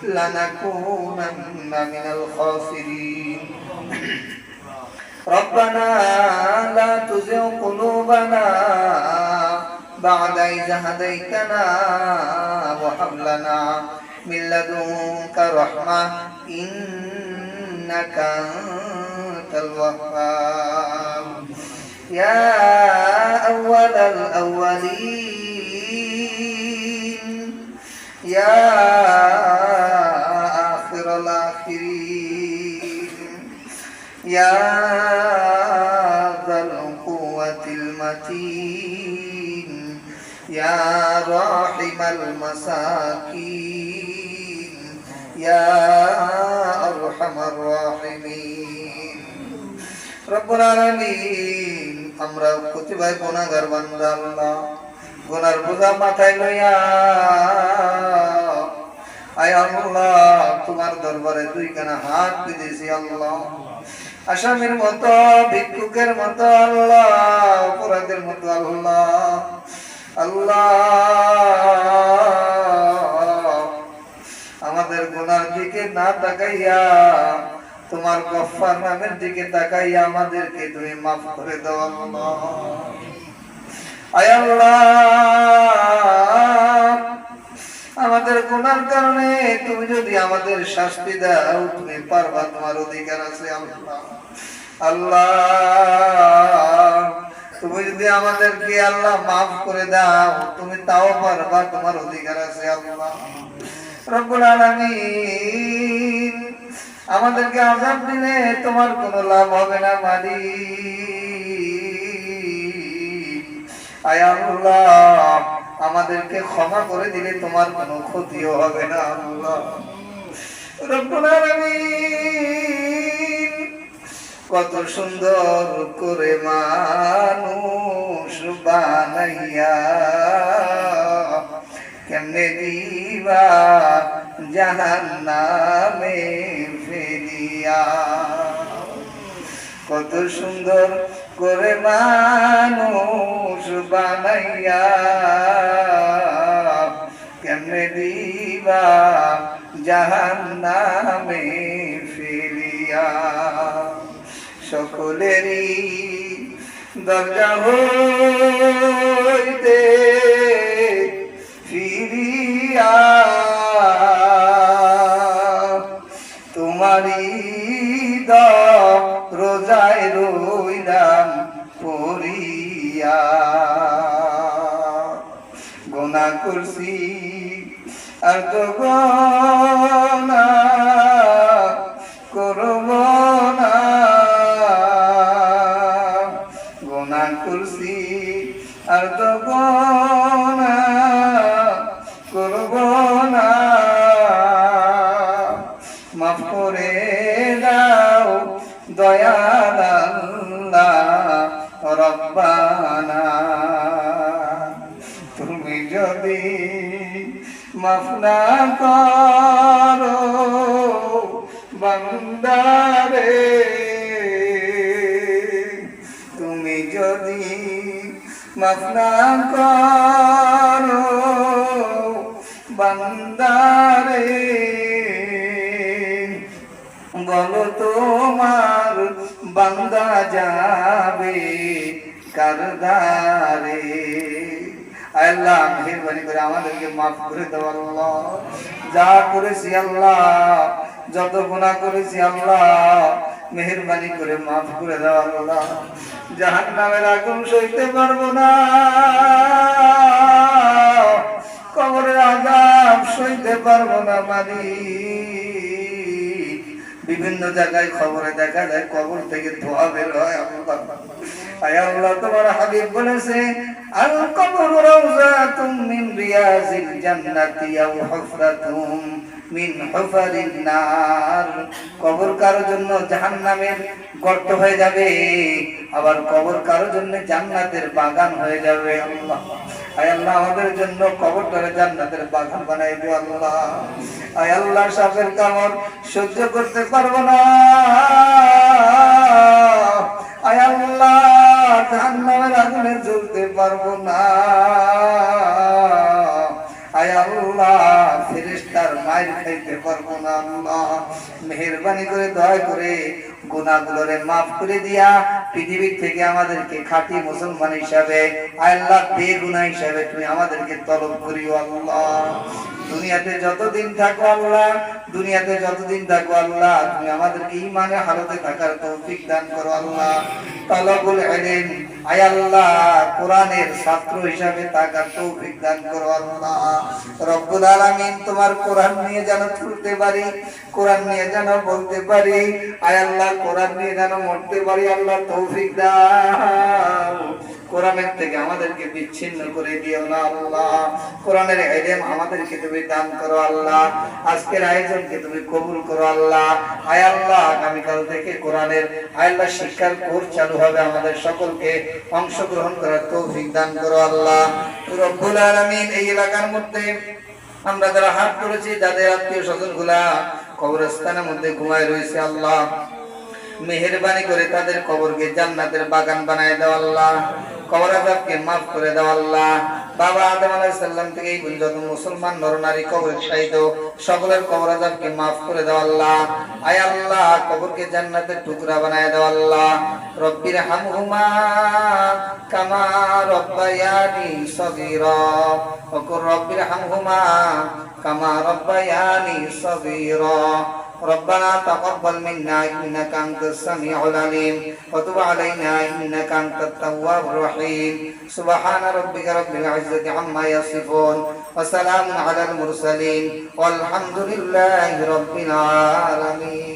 لنكونن من الخاسرين ربنا لا تزغ قلوبنا بعد إذ هديتنا وهب لنا من لدنك رحمة إنك أنت الوهاب يا أول الأولين يا آخر الآخرين يا ذا القوة المتين يا راحم المساكين يا أرحم الراحمين رب العالمين আমরা প্রতিবার গুনাহগার বান্দা আল্লাহ গুনার বোঝা মাথায় লইয়া আয় আল্লাহ তোমার দরবারে দুইখানা হাত পেতেছি আল্লাহ আসামির মতো ভিক্ষুকের মতো আল্লাহ অপরাধের মতো আল্লাহ আল্লাহ আমাদের গুনার দিকে না তাকাইয়া তোমার গফফার নামের দিকে তাকাইয়া আমাদেরকে তুমি মাফ করে দাও আল্লাহ আয় আল্লাহ আমাদের গুনার কারণে তুমি যদি আমাদের শাস্তি দাও তুমি পারবা তোমার অধিকার আছে আল্লাহ আল্লাহ তুমি যদি আমাদেরকে আল্লাহ মাফ করে দাও তুমি তাও পারবা তোমার অধিকার আছে আল্লাহ রব্বুল আলামিন আমাদেরকে আযাব দিলে তোমার কোনো লাভ হবে না মালিক আয় আল্লাহ আমাদেরকে ক্ষমা করে দিলে তোমার কোনো ক্ষতিও হবে না আল্লাহ রব্বুল আলামিন কত সুন্দর করে মানুষ বানাইয়া কেমনে দিবা জাহান্নামে ফেলিয়া কত সুন্দর করে মানুষ বানাইয়া কেমনে দিবা জাহান্নামে ফেলিয়া সকলেরই দরজা হইতে ফিরিয়া তোমারই রোজায় রইলাম পড়িয়া গুনাহ করছি আর তো গুনাহ করব না গুনাহ করছি আর তো গুনাহ করব না মাফ করে দাও দয়াল আল্লাহ রব্বানা তুমি যদি মাফ না করো বান্দারে তুমি যদি মাফ না করো বান্দারে বলো তোমার বান্দা যাবে কারদারে আল্লাহ মেহেরবানি করে আমাদেরকে মাফ করে দাও আল্লাহ যা করেছি আল্লাহ যত গুনাহ করেছি আল্লাহ মেহেরবানি করে মাফ করে দাও আল্লাহ জাহান্নামের আগুন সইতে পারবো না কবরের আযাব সইতে পারবো না মালিক বিভিন্ন জায়গায় খবরে দেখা যায় কবর থেকে ধোঁয়া বের হয় আল্লাহ আয় আল্লাহ তোমার হাবিব বলেছে আল কবরু রাউযাতুম মিন রিয়াজিল জান্নাতি আও হুফরাতুম মিন হুফারিন নার কবর কারোর জন্য জাহান্নামের গর্ত হয়ে যাবে আবার কবর কারোর জন্য জান্নাতের বাগান হয়ে যাবে আল্লাহ আয় আল্লাহ আমাদের জন্য কবরটারে জান্নাতের বাগান বানাই দিও আল্লাহ আয় আল্লাহ সাপের কামড় সহ্য করতে পারবো না আয় আল্লাহ জাহান্নামের আগুনে জ্বলতে পারবো না আয় আল্লাহ ফেরেশতার মায়া মাইর খাইতে পারবো না আল্লাহ। মেহেরবানি করে দয়া করে গুনাহগুলোরে মাফ করে দিয়া পৃথিবীর থেকে আমাদেরকে খাঁটি মুসলমান হিসাবে আল্লাহ বেগুনাহ হিসাবে তুমি আমাদেরকে তলব করিও আল্লাহ। দুনিয়াতে যতদিন থাকো আল্লাহ, দুনিয়াতে যতদিন থাকো আল্লাহ, তুমি আমাদেরকে ঈমানে হালতে থাকার তৌফিক দান করো আল্লাহ। তালাবুল ইলম আয় আল্লাহ কোরআনের ছাত্র হিসাবে থাকার তৌফিক দান করো আল্লাহ। রব্বুল আলামিন তোমার কোরআন নিয়ে যেন চলতে পারি, কোরআন নিয়ে যেন বলতে পারি, আয় আল্লাহ কোরআন নিয়ে যেন মরতে পারি আল্লাহ তৌফিক দাও। কোরআনের থেকে আমাদেরকে বিচ্ছিন্ন করে দিও না আল্লাহ। কোরআনের ইলম আমাদেরকে তুমি দান করো আল্লাহ। আজকের আয়োজনকে তুমি কবুল করো আল্লাহ। আয় আল্লাহ আগামীকাল থেকে কোরআনের আয় আল্লাহ শিক্ষার কোর্স চালু হবে, আমাদের সকলকে অংশগ্রহণ করার তৌফিক দান করো আল্লাহ। রব্বুল আলামিন এই এলাকার মধ্যে আমরা যারা হাত করেছি, যাদের আত্মীয় স্বজন গুলা কবরস্থানের মধ্যে ঘুমায় রয়েছে আল্লাহ, মেহেরবানি করে তাদের কবরকে জান্নাতের বাগান বানায় দাও আল্লাহ। কবর আযাবকে মাফ করে দাও আল্লাহ। বাবা আদম আলাইহিস সালাম থেকে এই পর্যন্ত মুসলমান নরনারী কবরে শায়িত সকলের কবর আযাবকে মাফ করে দাও আল্লাহ। আয় আল্লাহ কবরকে জান্নাতের টুকরা বানায় দাও আল্লাহ। রব্বির হামহুমা কামা রব্বায়ানি সগীরা ওয়া কুর রব্বির হামহুমা কামা রব্বায়ানি সগীরা। ربنا تقبل منا إنك أنت السميع العليم وتب علينا إنك أنت التواب الرحيم سبحان ربك رب العزة عما يصفون وسلام على المرسلين والحمد لله رب العالمين.